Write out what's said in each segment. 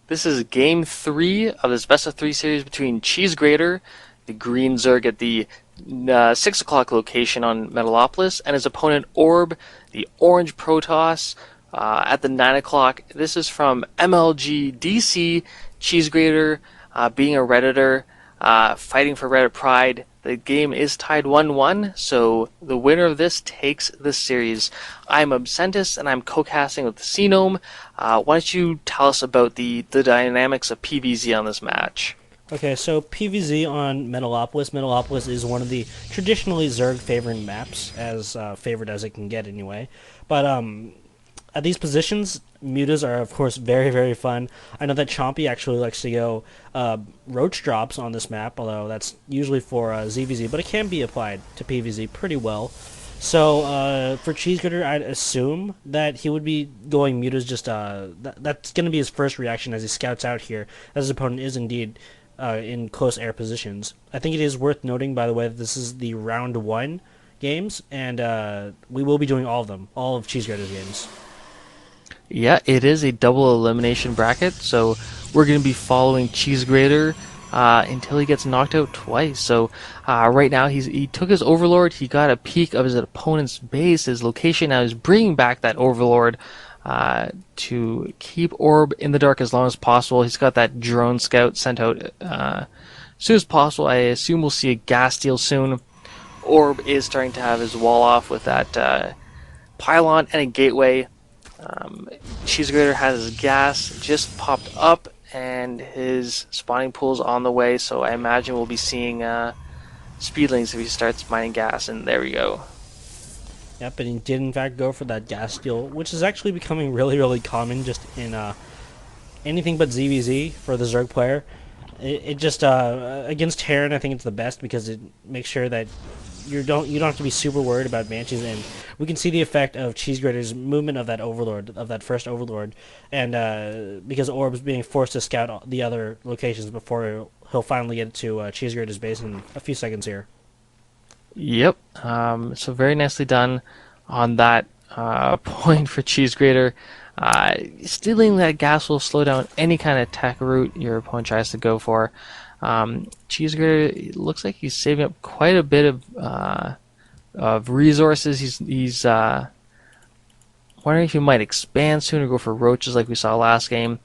This is game 3 of this best of 3 series between CheeseGrater, the green Zerg at the 6 o'clock location on Metalopolis, and his opponent Orb, the orange Protoss, at the 9 o'clock. This is from MLG CheeseGrater, being a Redditor, fighting for Reddit Pride. The game is tied 1-1, so the winner of this takes this series. I'm Absentis, and I'm co-casting with the SeaGnome. Why don't you tell us about the dynamics of PvZ on this match? Okay, so PvZ on Metalopolis. Metalopolis is one of the traditionally Zerg favored maps, as favored as it can get anyway. But at these positions, mutas are of course very, very fun. I know that Chompy actually likes to go roach drops on this map, although that's usually for ZVZ, but it can be applied to PvZ pretty well. So for CheeseGrater, I'd assume that he would be going mutas. Just that's going to be his first reaction as he scouts out here, as his opponent is indeed in close air positions. I think it is worth noting, by the way, that this is the round 1 games, and we will be doing all of them, all of CheeseGrater's games. Yeah, it is a double elimination bracket, so we're going to be following CheeseGrater until he gets knocked out twice. So right now he took his Overlord, he got a peek of his opponent's base, his location. Now he's bringing back that Overlord to keep Orb in the dark as long as possible. He's got that drone scout sent out as soon as possible. I assume we'll see a gas steal soon. Orb is starting to have his wall off with that pylon and a gateway. CheeseGrater has his gas just popped up, and his spawning pool's on the way, so I imagine we'll be seeing speedlings if he starts mining gas, and there we go. Yep, and he did in fact go for that gas steal, which is actually becoming really, really common just in anything but ZVZ for the Zerg player. It just against Terran, I think it's the best because it makes sure that you don't have to be super worried about Banshees, and we can see the effect of CheeseGrater's movement of that Overlord, of that first Overlord, and because Orb's being forced to scout the other locations before he'll finally get to CheeseGrater's base in a few seconds here. Yep, so very nicely done on that point for CheeseGrater. Stealing that gas will slow down any kind of tech route your opponent tries to go for. CheeseGrater looks like he's saving up quite a bit of resources. He's wondering if he might expand soon or go for roaches like we saw last game.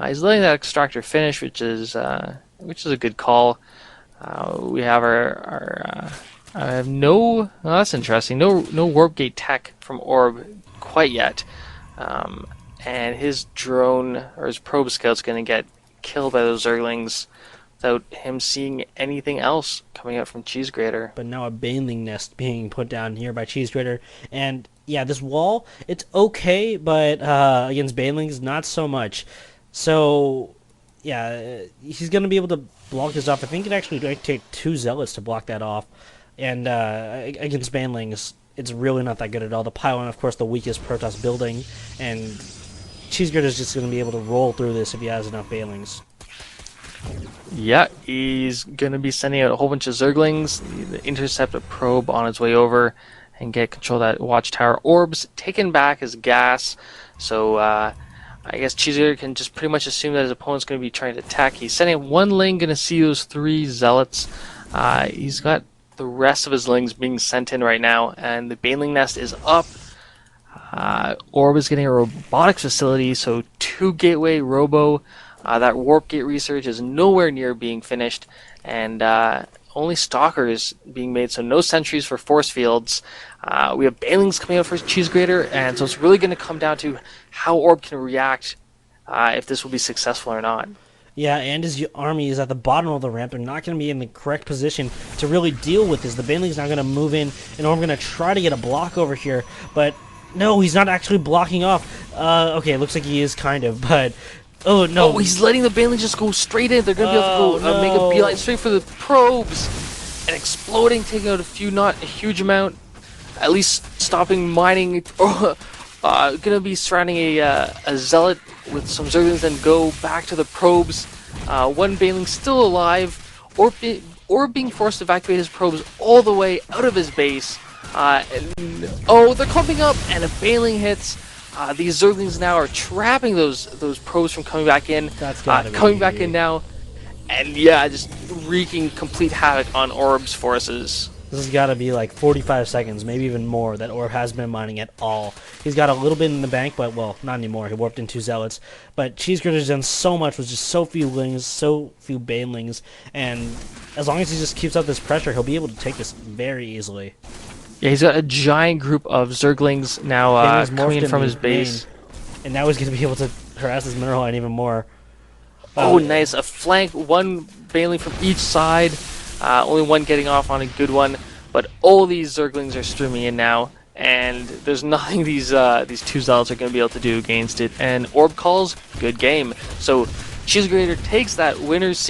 He's letting that extractor finish, which is a good call. We have our I have no. Well, that's interesting. No warp gate tech from Orb quite yet, and his drone or his probe scout's going to get killed by those Zerglings without him seeing anything else coming out from CheeseGrater. But now a baneling nest being put down here by CheeseGrater, and yeah, this wall, it's okay, but against banelings, not so much. So yeah, he's going to be able to block this off. I think it actually might take 2 zealots to block that off, and against banelings, it's really not that good at all. The pylon, of course, the weakest Protoss building, and CheeseGrater's just going to be able to roll through this if he has enough banelings. Yeah, he's going to be sending out a whole bunch of Zerglings, intercept a probe on its way over, and get control of that watchtower. Orb's taken back his gas, so I guess CheeseGrater can just pretty much assume that his opponent's going to be trying to attack. He's sending one Ling, going to see those 3 Zealots. He's got the rest of his Lings being sent in right now, and the Baneling Nest is up. Orb is getting a robotics facility, so 2 Gateway Robo. That warp gate research is nowhere near being finished, and only Stalkers being made, so no sentries for force fields. We have Banelings coming out for CheeseGrater, and so it's really going to come down to how Orb can react if this will be successful or not. Yeah, and his army is at the bottom of the ramp. They're not going to be in the correct position to really deal with this. The Baneling's not going to move in, and Orb going to try to get a block over here, but no, he's not actually blocking off. Okay, it looks like he is kind of, but oh no. Oh, he's letting the Baneling just go straight in. They're going to be able to go make a beeline straight for the probes, and exploding, taking out a few, not a huge amount, at least stopping mining. Going to be surrounding a Zealot with some Zerglings, then go back to the probes. One Baneling still alive, or being forced to evacuate his probes all the way out of his base. Oh, they're clumping up, and a Baneling hits. These Zerglings now are trapping those probes from coming back in. That's gotta Coming back in be. now, and yeah, just wreaking complete havoc on Orb's forces. This has got to be like 45 seconds, maybe even more, that Orb has been mining at all. He's got a little bit in the bank, but, well, not anymore. He warped in 2 Zealots. But CheeseGrater's done so much with just so few Lings, so few Banelings, and as long as he just keeps up this pressure, he'll be able to take this very easily. Yeah, he's got a giant group of Zerglings now Baneling's coming morphed in from into his base. main, and now he's going to be able to harass this Mineral Line even more. Oh, nice. A flank, one Baneling from each side. Only one getting off on a good one. But all these Zerglings are streaming in now, and there's nothing these 2 Zealots are going to be able to do against it. And Orb calls, good game. So CheeseGrater takes that winners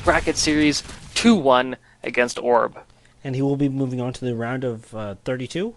bracket series 2-1 against Orb. And he will be moving on to the round of 32.